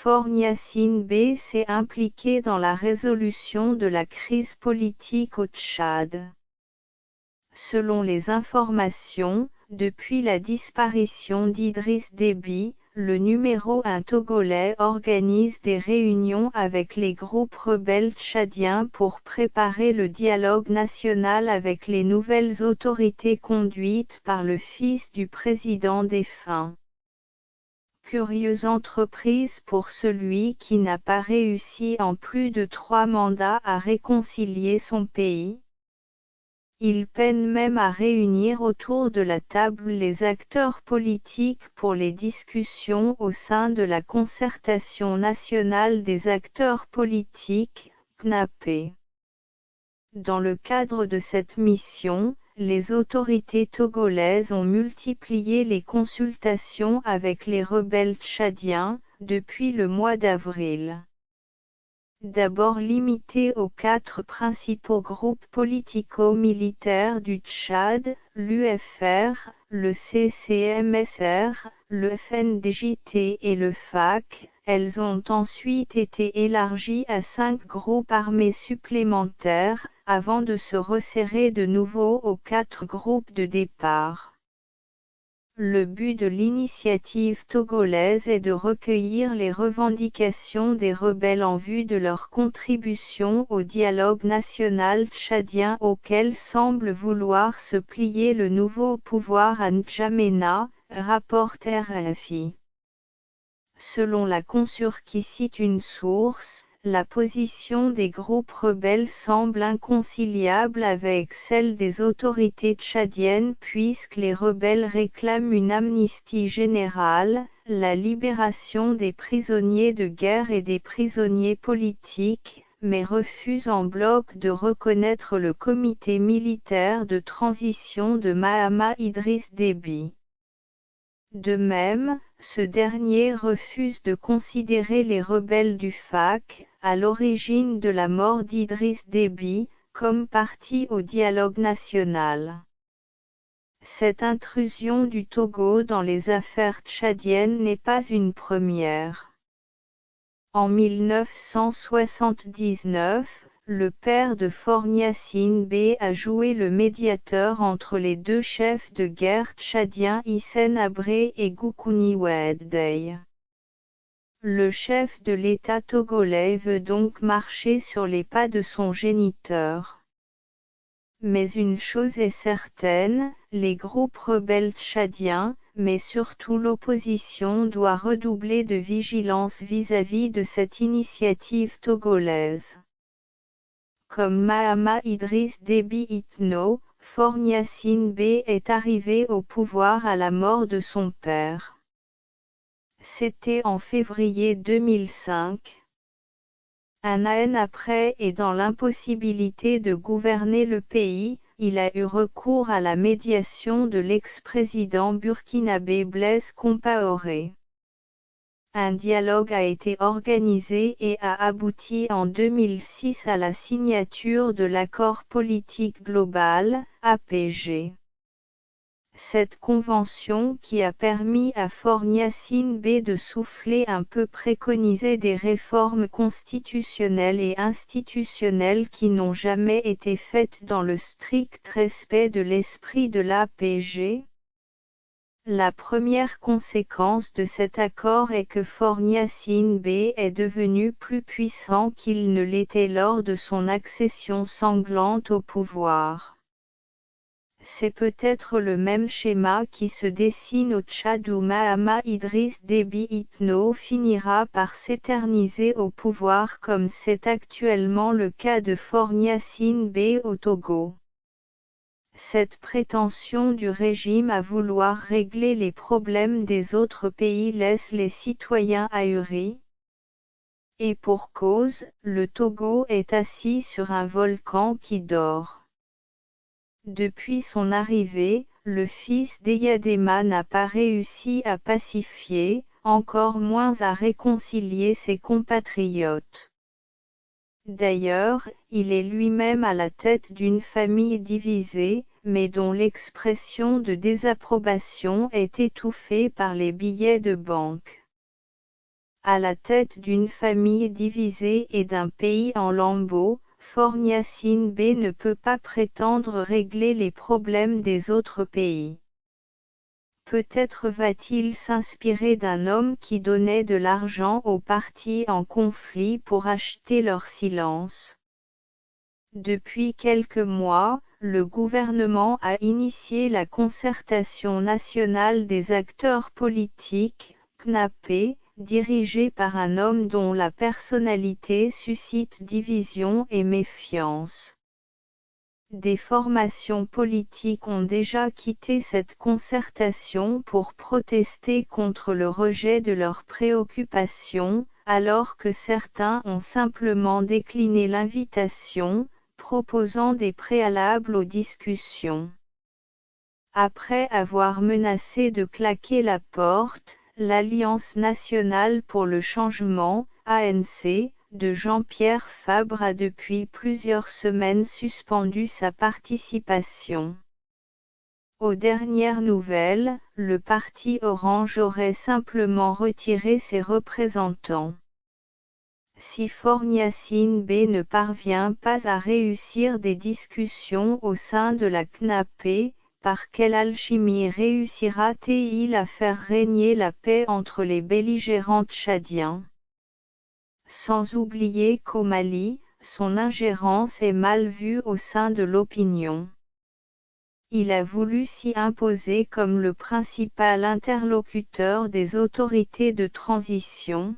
Faure Gnassingbé s'est impliqué dans la résolution de la crise politique au Tchad. Selon les informations, depuis la disparition d'Idriss Déby, le numéro 1 togolais organise des réunions avec les groupes rebelles tchadiens pour préparer le dialogue national avec les nouvelles autorités conduites par le fils du président défunt. Curieuse entreprise pour celui qui n'a pas réussi en plus de 3 mandats à réconcilier son pays. Il peine même à réunir autour de la table les acteurs politiques pour les discussions au sein de la Concertation nationale des acteurs politiques, CNAP. Dans le cadre de cette mission, les autorités togolaises ont multiplié les consultations avec les rebelles tchadiens, depuis le mois d'avril. D'abord limité aux 4 principaux groupes politico-militaires du Tchad, l'UFR, le CCMSR, le FNDJT et le FAC, elles ont ensuite été élargies à 5 groupes armés supplémentaires, avant de se resserrer de nouveau aux 4 groupes de départ. Le but de l'initiative togolaise est de recueillir les revendications des rebelles en vue de leur contribution au dialogue national tchadien auquel semble vouloir se plier le nouveau pouvoir à N'Djamena, rapporte RFI. Selon la Consur qui cite une source, la position des groupes rebelles semble inconciliable avec celle des autorités tchadiennes puisque les rebelles réclament une amnistie générale, la libération des prisonniers de guerre et des prisonniers politiques, mais refusent en bloc de reconnaître le comité militaire de transition de Mahamat Idriss Déby. De même, ce dernier refuse de considérer les rebelles du FAC, à l'origine de la mort d'Idriss Déby, comme partie au dialogue national. Cette intrusion du Togo dans les affaires tchadiennes n'est pas une première. En 1979, le père de Faure Gnassingbé a joué le médiateur entre les 2 chefs de guerre tchadiens Hissène Habré et Goukouni Ouaddai. Le chef de l'État togolais veut donc marcher sur les pas de son géniteur. Mais une chose est certaine, les groupes rebelles tchadiens, mais surtout l'opposition doit redoubler de vigilance vis-à-vis de cette initiative togolaise. Comme Mahamat Idriss Déby Itno, Faure Gnassingbé est arrivé au pouvoir à la mort de son père. C'était en février 2005. Un an après et dans l'impossibilité de gouverner le pays, il a eu recours à la médiation de l'ex-président burkinabé Blaise Compaoré. Un dialogue a été organisé et a abouti en 2006 à la signature de l'accord politique global, APG. Cette convention qui a permis à Faure Gnassingbé de souffler un peu préconisait des réformes constitutionnelles et institutionnelles qui n'ont jamais été faites dans le strict respect de l'esprit de l'APG. La première conséquence de cet accord est que Faure Gnassingbé est devenu plus puissant qu'il ne l'était lors de son accession sanglante au pouvoir. C'est peut-être le même schéma qui se dessine au Tchad où Mahamat Idriss Déby Itno finira par s'éterniser au pouvoir comme c'est actuellement le cas de Faure Gnassingbé au Togo. Cette prétention du régime à vouloir régler les problèmes des autres pays laisse les citoyens ahuris. Et pour cause, le Togo est assis sur un volcan qui dort. Depuis son arrivée, le fils d'Eyadema n'a pas réussi à pacifier, encore moins à réconcilier ses compatriotes. D'ailleurs, il est lui-même à la tête d'une famille divisée, mais dont l'expression de désapprobation est étouffée par les billets de banque. à la tête d'une famille divisée et d'un pays en lambeaux, Faure Gnassingbé B ne peut pas prétendre régler les problèmes des autres pays. Peut-être va-t-il s'inspirer d'un homme qui donnait de l'argent aux partis en conflit pour acheter leur silence. Depuis quelques mois, le gouvernement a initié la concertation nationale des acteurs politiques, CNAP, dirigée par un homme dont la personnalité suscite division et méfiance. Des formations politiques ont déjà quitté cette concertation pour protester contre le rejet de leurs préoccupations, alors que certains ont simplement décliné l'invitation, proposant des préalables aux discussions. Après avoir menacé de claquer la porte, l'Alliance nationale pour le changement, ANC, de Jean-Pierre Fabre a depuis plusieurs semaines suspendu sa participation. Aux dernières nouvelles, le parti Orange aurait simplement retiré ses représentants. Si Faure Gnassingbé ne parvient pas à réussir des discussions au sein de la CNAP, par quelle alchimie réussira-t-il à faire régner la paix entre les belligérants tchadiens? Sans oublier qu'au Mali, son ingérence est mal vue au sein de l'opinion. Il a voulu s'y imposer comme le principal interlocuteur des autorités de transition,